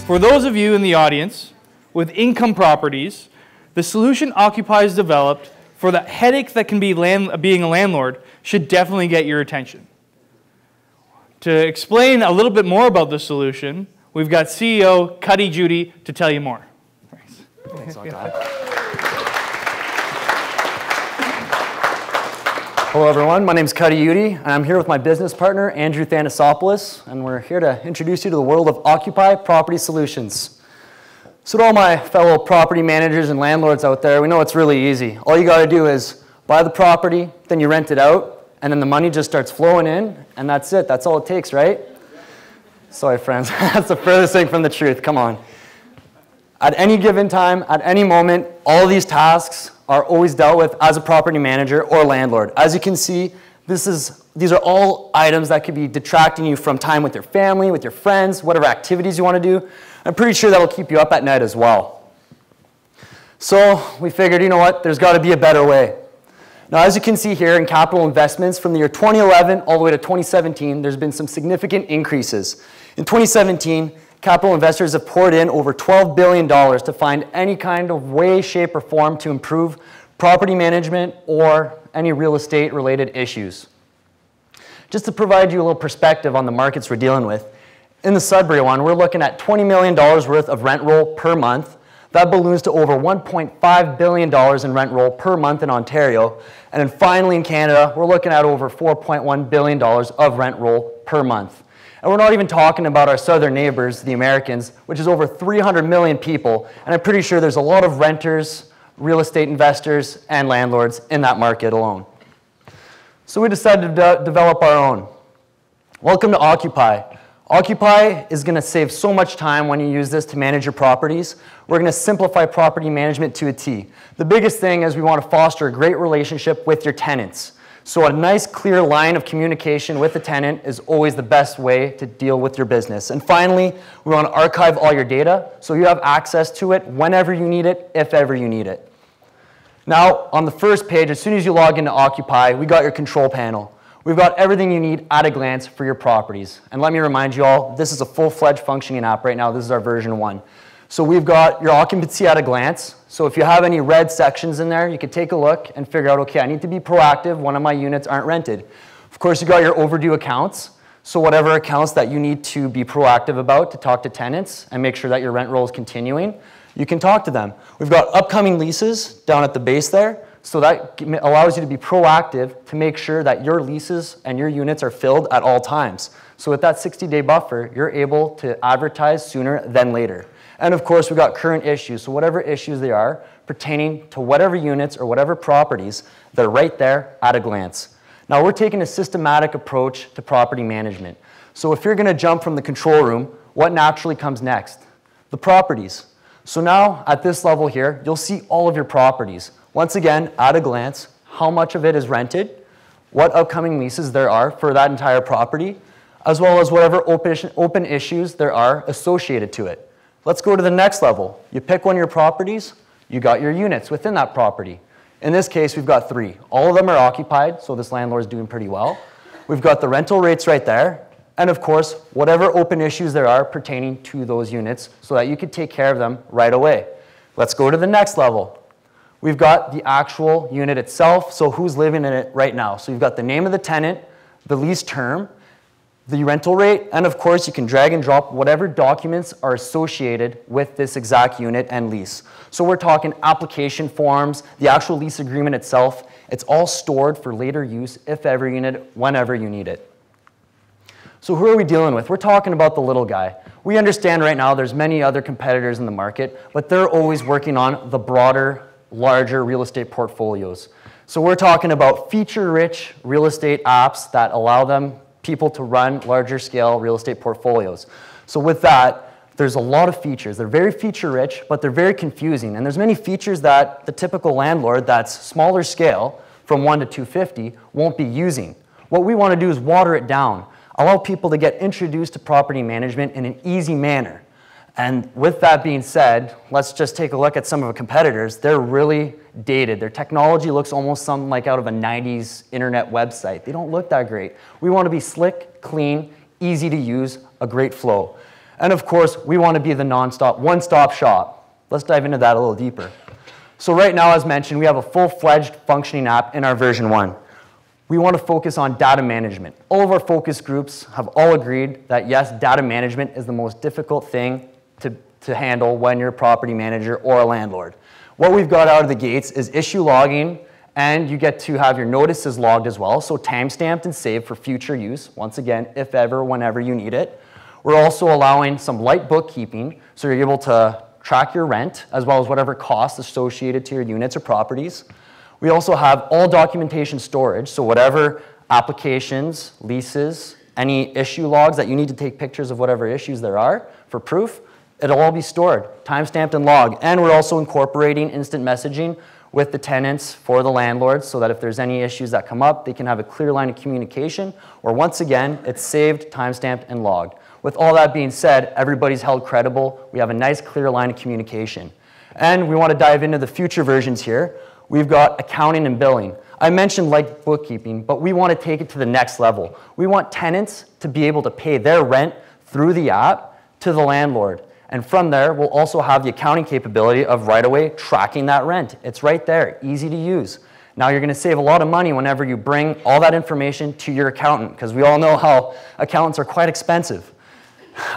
For those of you in the audience with income properties, the solution OQPY has developed for the headache that can be being a landlord should definitely get your attention. To explain a little bit more about the solution, we've got CEO Kari Juuti to tell you more. Thanks, Hello everyone, my name is Kari Juuti, and I'm here with my business partner, Andrew Thanasopoulos, and we're here to introduce you to the world of OQPY Property Solutions. So to all my fellow property managers and landlords out there, we know it's really easy. All you gotta do is buy the property, then you rent it out, and then the money just starts flowing in, and that's it, that's all it takes, right? Sorry friends, that's the furthest thing from the truth, come on. At any given time, at any moment, all these tasks are always dealt with as a property manager or landlord. As you can see, these are all items that could be detracting you from time with your family, with your friends, whatever activities you want to do. I'm pretty sure that'll keep you up at night as well. So we figured, you know what, there's got to be a better way. Now, as you can see here in capital investments from the year 2011 all the way to 2017, there's been some significant increases. In 2017, capital investors have poured in over $12 billion to find any kind of way, shape, or form to improve property management or any real estate related issues. Just to provide you a little perspective on the markets we're dealing with, in the Sudbury one, we're looking at $20 million worth of rent roll per month. That balloons to over $1.5 billion in rent roll per month in Ontario. And then finally in Canada, we're looking at over $4.1 billion of rent roll per month. And we're not even talking about our southern neighbors, the Americans, which is over 300 million people. And I'm pretty sure there's a lot of renters, real estate investors, and landlords in that market alone. So we decided to develop our own. Welcome to OQPY. OQPY is going to save so much time when you use this to manage your properties. We're going to simplify property management to a T. The biggest thing is we want to foster a great relationship with your tenants. So a nice, clear line of communication with the tenant is always the best way to deal with your business. And finally, we want to archive all your data so you have access to it whenever you need it, if ever you need it. Now, on the first page, as soon as you log into OQPY, we got your control panel. We've got everything you need at a glance for your properties. And let me remind you all, this is a full-fledged functioning app right now. This is our version 1. So we've got your occupancy at a glance. So if you have any red sections in there, you can take a look and figure out, okay, I need to be proactive. One of my units aren't rented. Of course, you got your overdue accounts. So whatever accounts that you need to be proactive about to talk to tenants and make sure that your rent roll is continuing, you can talk to them. We've got upcoming leases down at the base there. So that allows you to be proactive to make sure that your leases and your units are filled at all times. So with that 60-day buffer, you're able to advertise sooner than later. And of course, we've got current issues. So whatever issues they are pertaining to whatever units or whatever properties, they're right there at a glance. Now we're taking a systematic approach to property management. So if you're going to jump from the control room, what naturally comes next? The properties. So now at this level here, you'll see all of your properties. Once again, at a glance, how much of it is rented, what upcoming leases there are for that entire property, as well as whatever open issues there are associated to it. Let's go to the next level. You pick one of your properties, you got your units within that property. In this case, we've got 3. All of them are occupied, so this landlord is doing pretty well. We've got the rental rates right there, and of course, whatever open issues there are pertaining to those units so that you could take care of them right away. Let's go to the next level. We've got the actual unit itself, so who's living in it right now. So you've got the name of the tenant, the lease term, the rental rate, and of course you can drag and drop whatever documents are associated with this exact unit and lease. So we're talking application forms, the actual lease agreement itself. It's all stored for later use if ever you need it, whenever you need it. So who are we dealing with? We're talking about the little guy. We understand right now there's many other competitors in the market, but they're always working on the broader, larger real estate portfolios. So we're talking about feature-rich real estate apps that allow people to run larger scale real estate portfolios. So with that, there's a lot of features. They're very feature-rich, but they're very confusing. And there's many features that the typical landlord that's smaller scale, from 1 to 250, won't be using. What we want to do is water it down, allow people to get introduced to property management in an easy manner. And with that being said, let's just take a look at some of the competitors. They're really dated. Their technology looks almost something like out of a 90s internet website. They don't look that great. We want to be slick, clean, easy to use, a great flow. And of course, we want to be the non-stop, one-stop shop. Let's dive into that a little deeper. So right now, as mentioned, we have a full-fledged functioning app in our version 1. We want to focus on data management. All of our focus groups have all agreed that yes, data management is the most difficult thing to handle when you're a property manager or a landlord. What we've got out of the gates is issue logging, and you get to have your notices logged as well, so time-stamped and saved for future use, once again, if ever, whenever you need it. We're also allowing some light bookkeeping, so you're able to track your rent, as well as whatever costs associated to your units or properties. We also have all documentation storage, so whatever applications, leases, any issue logs that you need to take pictures of whatever issues there are for proof, it'll all be stored, time-stamped and logged. And we're also incorporating instant messaging with the tenants for the landlords so that if there's any issues that come up, they can have a clear line of communication, or once again, it's saved, time-stamped, and logged. With all that being said, everybody's held credible. We have a nice clear line of communication. And we want to dive into the future versions here. We've got accounting and billing. I mentioned light bookkeeping, but we want to take it to the next level. We want tenants to be able to pay their rent through the app to the landlord. And from there, we'll also have the accounting capability of right away tracking that rent. It's right there, easy to use. Now you're going to save a lot of money whenever you bring all that information to your accountant, because we all know how accountants are quite expensive.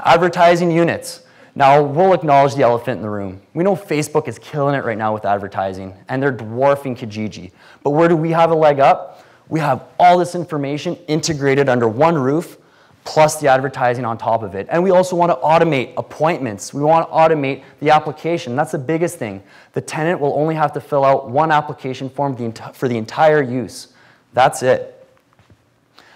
Advertising units. Now we'll acknowledge the elephant in the room. We know Facebook is killing it right now with advertising, and they're dwarfing Kijiji. But where do we have a leg up? We have all this information integrated under one roof, plus the advertising on top of it. And we also want to automate appointments. We want to automate the application. That's the biggest thing. The tenant will only have to fill out one application form for the entire use. That's it.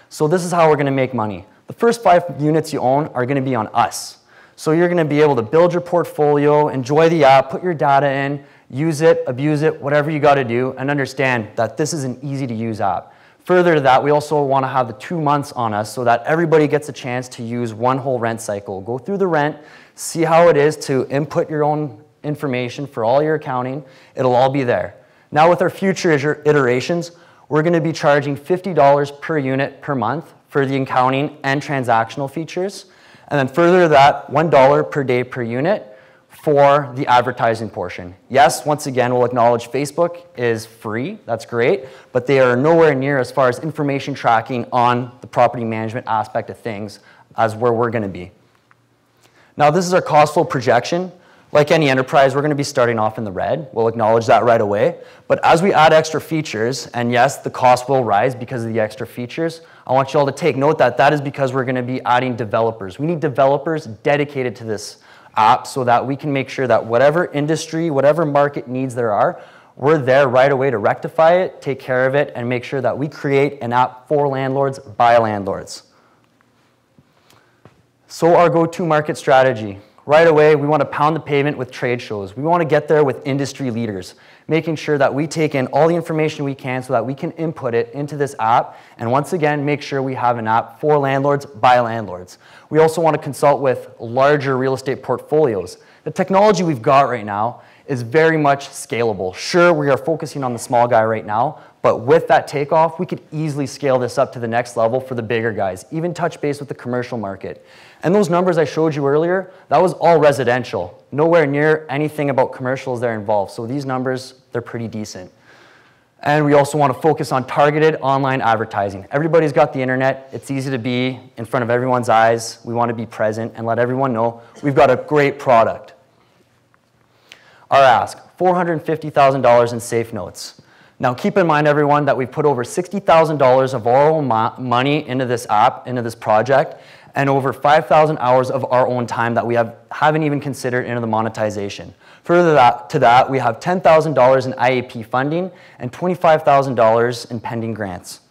So this is how we're going to make money. The first 5 units you own are going to be on us. So you're going to be able to build your portfolio, enjoy the app, put your data in, use it, abuse it, whatever you got to do, and understand that this is an easy to use app. Further to that, we also want to have the 2 months on us so that everybody gets a chance to use one whole rent cycle. Go through the rent, see how it is to input your own information for all your accounting. It'll all be there. Now with our future iterations, we're going to be charging $50 per unit per month for the accounting and transactional features. And then further to that, $1 per day per unit for the advertising portion. Yes, once again, we'll acknowledge Facebook is free, that's great, but they are nowhere near as far as information tracking on the property management aspect of things as where we're gonna be. Now this is our cost flow projection. Like any enterprise, we're gonna be starting off in the red. We'll acknowledge that right away. But as we add extra features, and yes, the cost will rise because of the extra features, I want you all to take note that that is because we're gonna be adding developers. We need developers dedicated to this app so that we can make sure that whatever industry, whatever market needs there are, we're there right away to rectify it, take care of it, and make sure that we create an app for landlords by landlords. So our go-to market strategy. Right away, we want to pound the pavement with trade shows. We want to get there with industry leaders, making sure that we take in all the information we can so that we can input it into this app, and once again, make sure we have an app for landlords by landlords. We also want to consult with larger real estate portfolios. The technology we've got right now is very much scalable. Sure, we are focusing on the small guy right now, but with that takeoff, we could easily scale this up to the next level for the bigger guys, even touch base with the commercial market. And those numbers I showed you earlier, that was all residential. Nowhere near anything about commercials there involved. So these numbers, they're pretty decent. And we also want to focus on targeted online advertising. Everybody's got the internet. It's easy to be in front of everyone's eyes. We want to be present and let everyone know we've got a great product. Our ask, $450,000 in safe notes. Now keep in mind, everyone, that we've put over $60,000 of our own money into this app, into this project, and over 5,000 hours of our own time that we haven't even considered into the monetization. Further to that, we have $10,000 in IAP funding and $25,000 in pending grants.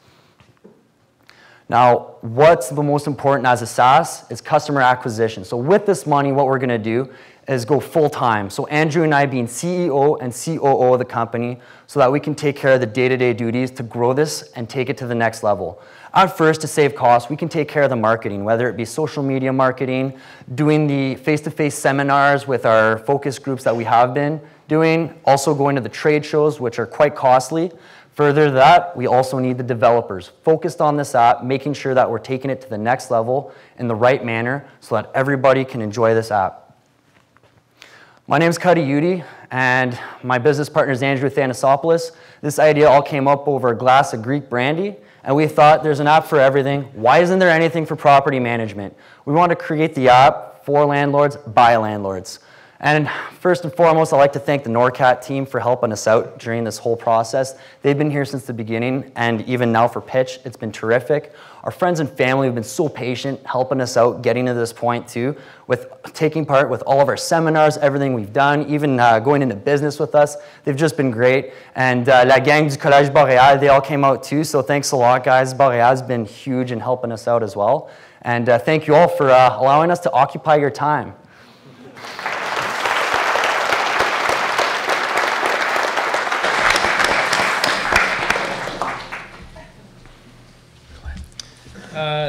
Now, what's the most important as a SaaS is customer acquisition. So with this money, what we're gonna do is go full time. So Andrew and I being CEO and COO of the company so that we can take care of the day-to-day duties to grow this and take it to the next level. At first, to save costs, we can take care of the marketing, whether it be social media marketing, doing the face-to-face seminars with our focus groups that we have been doing, also going to the trade shows, which are quite costly. Further to that, we also need the developers focused on this app, making sure that we're taking it to the next level in the right manner so that everybody can enjoy this app. My name is Kari Juuti, and my business partner is Andrew Thanasopoulos. This idea all came up over a glass of Greek brandy, and we thought there's an app for everything. Why isn't there anything for property management? We want to create the app for landlords, by landlords. And first and foremost, I'd like to thank the NORCAT team for helping us out during this whole process. They've been here since the beginning, and even now for pitch, it's been terrific. Our friends and family have been so patient, helping us out, getting to this point too, with taking part with all of our seminars, everything we've done, even going into business with us. They've just been great. And La Gang du Collège Boréal, they all came out too, so thanks a lot, guys. Boréal's been huge in helping us out as well. And thank you all for allowing us to occupy your time.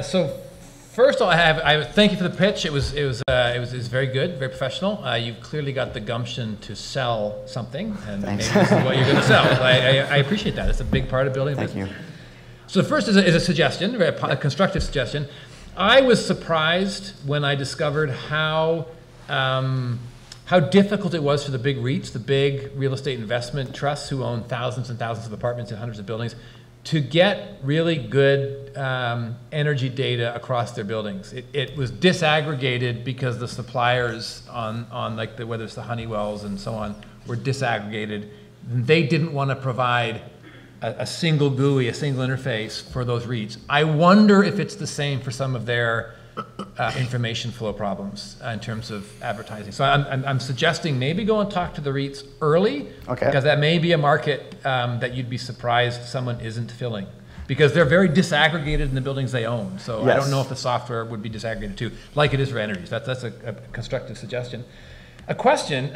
So first of all, I thank you for the pitch. It was very good, very professional. You've clearly got the gumption to sell something, and Thanks. maybe this is what you're going to sell. I appreciate that. It's a big part of building a Thank business. you. So the first is a suggestion, a constructive suggestion. I was surprised when I discovered how difficult it was for the big REITs, the big real estate investment trusts who own thousands and thousands of apartments and hundreds of buildings, to get really good energy data across their buildings. It was disaggregated because the suppliers on like whether it's the Honeywells and so on were disaggregated. They didn't want to provide a single GUI, a single interface for those REITs. I wonder if it's the same for some of their information flow problems in terms of advertising. So I'm suggesting maybe go and talk to the REITs early, Okay. because that may be a market that you'd be surprised someone isn't filling, because they're very disaggregated in the buildings they own. So I Yes. don't know if the software would be disaggregated too, like it is for entities. That's a constructive suggestion. A question,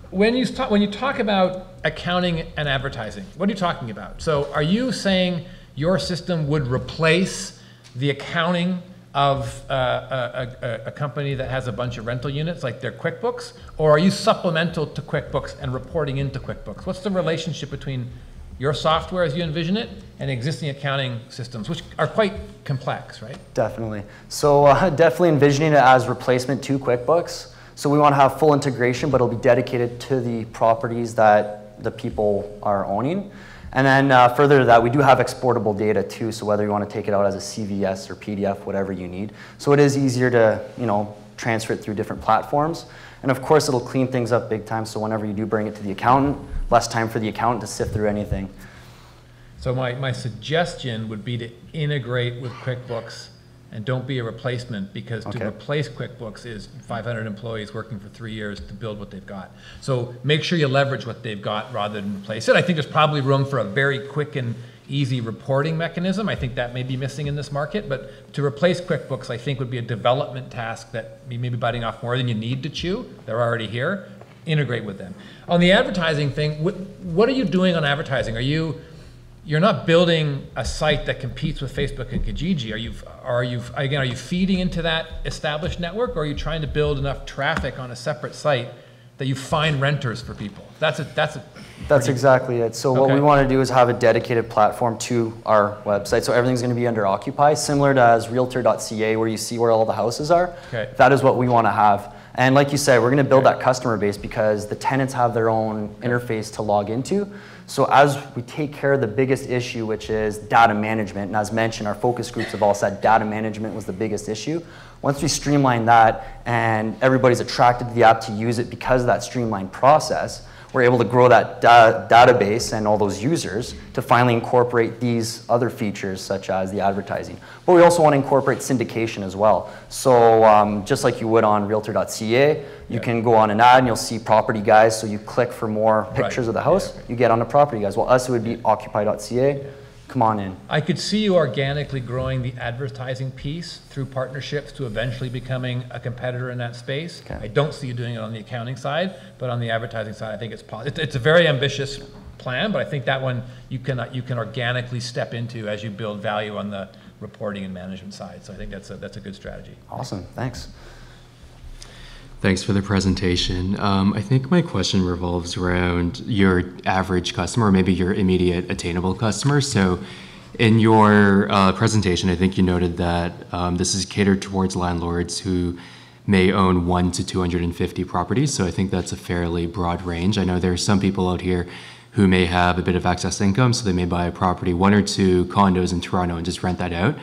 when you talk about accounting and advertising, what are you talking about? So are you saying your system would replace the accounting of a company that has a bunch of rental units, like their QuickBooks, or are you supplemental to QuickBooks and reporting into QuickBooks? What's the relationship between your software as you envision it and existing accounting systems, which are quite complex, right? Definitely. So definitely envisioning it as replacement to QuickBooks. So we want to have full integration, but it'll be dedicated to the properties that the people are owning. And then further to that, we do have exportable data too, so whether you want to take it out as a CVS or PDF, whatever you need. So it is easier to, transfer it through different platforms. And of course, it'll clean things up big time, so whenever you do bring it to the accountant, less time for the accountant to sift through anything. So my suggestion would be to integrate with QuickBooks and don't be a replacement, because to replace QuickBooks is 500 employees working for 3 years to build what they've got. So make sure you leverage what they've got rather than replace it. I think there's probably room for a very quick and easy reporting mechanism. I think that may be missing in this market, but to replace QuickBooks, I think would be a development task that you may be biting off more than you need to chew. They're already here. Integrate with them. On the advertising thing, what are you doing on advertising? You're not building a site that competes with Facebook and Kijiji. Are you feeding into that established network, or are you trying to build enough traffic on a separate site that you find renters for people? That's exactly it. So what we want to do is have a dedicated platform to our website. So everything's going to be under OQPY, similar to as realtor.ca, where you see where all the houses are. Okay. That is what we want to have. And like you said, we're going to build that customer base because the tenants have their own interface to log into. So as we take care of the biggest issue, which is data management, and as mentioned, our focus groups have all said data management was the biggest issue. Once we streamline that and everybody's attracted to the app to use it because of that streamlined process, we're able to grow that database and all those users to finally incorporate these other features such as the advertising. But we also want to incorporate syndication as well. So just like you would on realtor.ca, you can go on an ad and you'll see property guys. So you click for more pictures of the house, you get on the property guys. Well, us, it would be occupy.ca. Come on in. I could see you organically growing the advertising piece through partnerships to eventually becoming a competitor in that space. Okay. I don't see you doing it on the accounting side, but on the advertising side, I think it's a very ambitious plan, but I think that one you can organically step into as you build value on the reporting and management side. So I think that's a good strategy. Awesome, thanks. Thanks for the presentation. I think my question revolves around your average customer, or maybe your immediate attainable customer. So in your presentation, I think you noted that this is catered towards landlords who may own 1 to 250 properties. So I think that's a fairly broad range. I know there are some people out here who may have a bit of excess income, so they may buy a property, 1 or 2 condos in Toronto and just rent that out.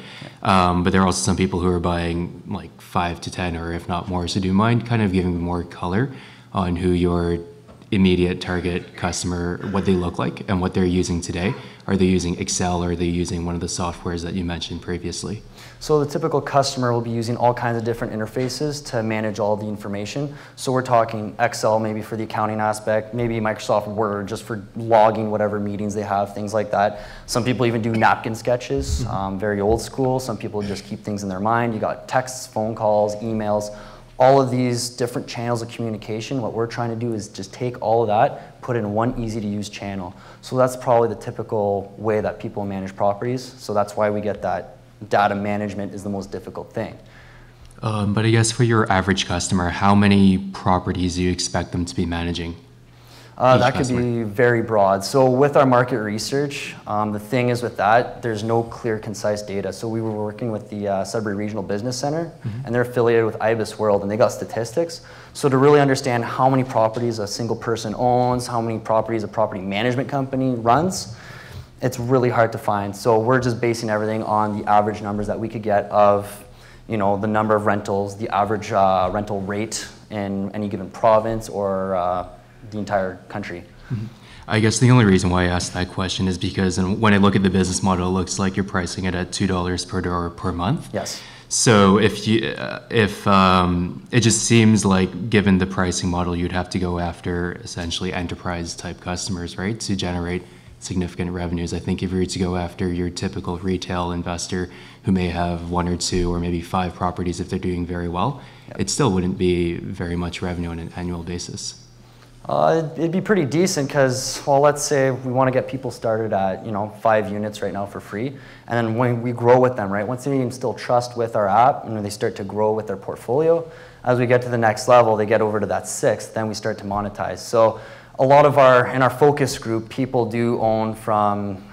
But there are also some people who are buying like 5 to 10 or if not more. So do you mind kind of giving more color on who your immediate target customer, what they look like and what they're using today? Are they using Excel, or are they using one of the softwares that you mentioned previously? So the typical customer will be using all kinds of different interfaces to manage all the information. So we're talking Excel maybe for the accounting aspect, maybe Microsoft Word just for logging whatever meetings they have, things like that. Some people even do napkin sketches, very old school. Some people just keep things in their mind. You got texts, phone calls, emails, all of these different channels of communication. What we're trying to do is just take all of that, put it in one easy to use channel. So that's probably the typical way that people manage properties. So that's why we get that data management is the most difficult thing. But I guess for your average customer, how many properties do you expect them to be managing? That could be very broad. So with our market research, the thing is with that, there's no clear, concise data. So we were working with the Sudbury Regional Business Center, and they're affiliated with IBIS World, and they got statistics. So to really understand how many properties a single person owns, how many properties a property management company runs, it's really hard to find. So we're just basing everything on the average numbers that we could get of, you know, the number of rentals, the average rental rate in any given province or the entire country. I guess the only reason why I asked that question is because when I look at the business model, it looks like you're pricing it at $2 per door per month. Yes. So if it just seems like, given the pricing model, you'd have to go after essentially enterprise type customers, right, to generate significant revenues. I think if you were to go after your typical retail investor who may have 1 or 2 or maybe 5 properties, if they're doing very well, it still wouldn't be very much revenue on an annual basis. It'd be pretty decent because, well, let's say we want to get people started at, 5 units right now for free. And then when we grow with them, right, once they instill trust with our app and when they start to grow with their portfolio, as we get to the next level, they get over to that 6th, then we start to monetize. So a lot of in our focus group, people do own from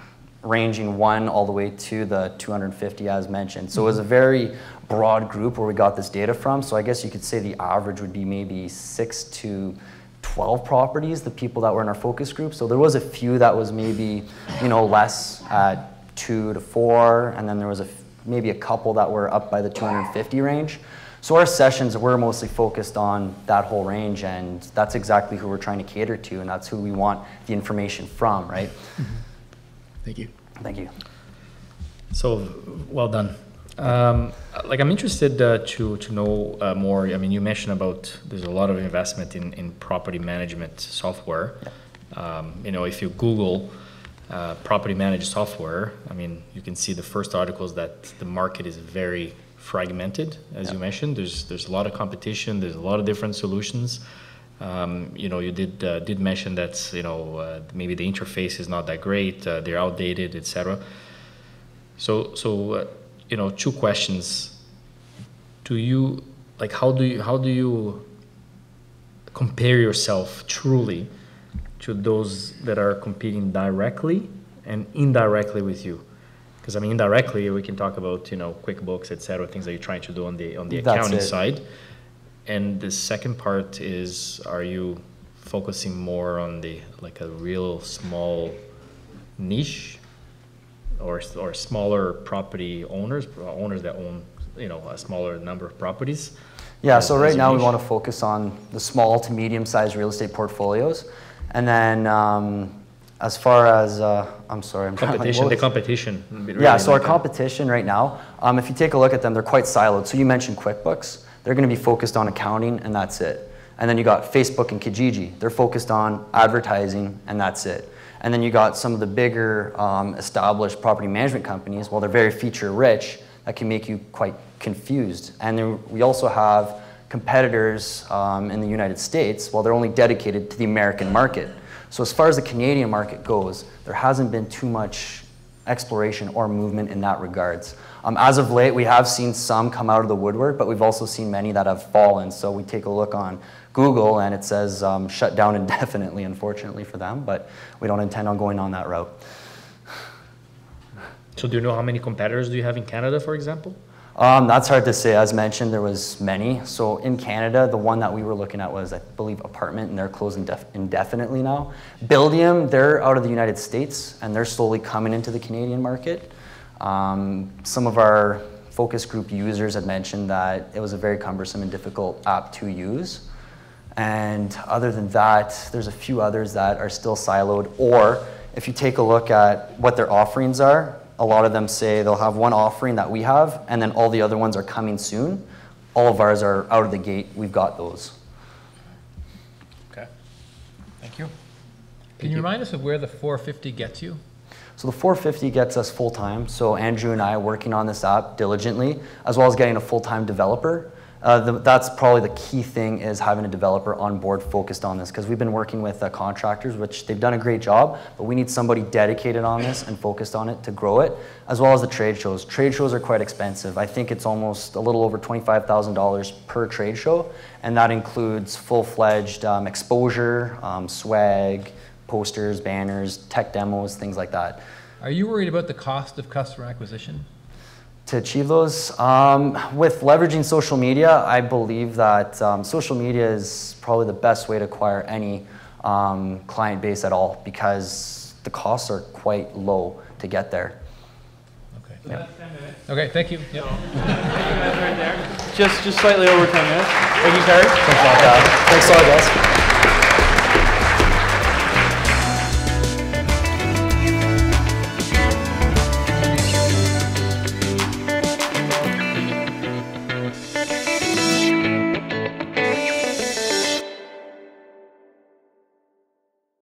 ranging 1 all the way to the 250 as mentioned. So it was a very broad group where we got this data from. So I guess you could say the average would be maybe 6 to 12 properties, the people that were in our focus group. So there was a few that was maybe, less at 2 to 4, and then there was maybe a couple that were up by the 250 range. So our sessions were mostly focused on that whole range, and that's exactly who we're trying to cater to, and that's who we want the information from, right? Thank you. Thank you. So, well done. I'm interested to know more. I mean, you mentioned about there's a lot of investment in property management software. Yeah. If you Google property managed software, I mean, you can see the first articles that the market is very fragmented, as you mentioned. There's a lot of competition. There's a lot of different solutions. You did mention that maybe the interface is not that great. They're outdated, etc. So 2 questions. How do you compare yourself truly to those that are competing directly and indirectly with you? Because I mean, indirectly, we can talk about QuickBooks, etc., things that you're trying to do on the accounting side. And the second part is, are you focusing more on a real small niche, or smaller property owners that own a smaller number of properties? Yeah, so right now we want to focus on the small to medium-sized real estate portfolios, and then as far as I'm sorry, the competition. Really, yeah, so our competition right now, if you take a look at them, they're quite siloed. So you mentioned QuickBooks. They're going to be focused on accounting, and that's it. And then you got Facebook and Kijiji. They're focused on advertising, and that's it. And then you got some of the bigger established property management companies. Well, they're very feature rich. That can make you quite confused. And then we also have competitors in the United States. Well, they're only dedicated to the American market. So as far as the Canadian market goes, there hasn't been too much exploration or movement in that regards. As of late, we have seen some come out of the woodwork, but we've also seen many that have fallen. So we take a look on Google and it says shut down indefinitely, unfortunately for them, but we don't intend on going on that route. So do you know how many competitors do you have in Canada, for example? That's hard to say. As mentioned, there was many. So in Canada, the one that we were looking at was, I believe, Apartment, and they're closed indefinitely now. Buildium, they're out of the United States, and they're slowly coming into the Canadian market. Some of our focus group users had mentioned that it was a very cumbersome and difficult app to use. And other than that, there's a few others that are still siloed, or if you take a look at what their offerings are, a lot of them say they'll have one offering that we have, and then all the other ones are coming soon. All of ours are out of the gate. We've got those. Okay. Thank you. Can you remind us of where the 450 gets you? So the 450 gets us full-time. So Andrew and I are working on this app diligently, as well as getting a full-time developer. That's probably the key thing, is having a developer on board focused on this, because we've been working with contractors, which they've done a great job, but we need somebody dedicated on this and focused on it to grow it, as well as the trade shows. Trade shows are quite expensive. I think it's almost a little over $25,000 per trade show, and that includes full-fledged exposure, swag, posters, banners, tech demos, things like that. Are you worried about the cost of customer acquisition? To achieve those, with leveraging social media, I believe that social media is probably the best way to acquire any client base at all, because the costs are quite low to get there. Okay. Yep. Okay, thank you. Yep. Right there. Just slightly over 10 minutes. Thank you, Kari. Thanks a lot, guys.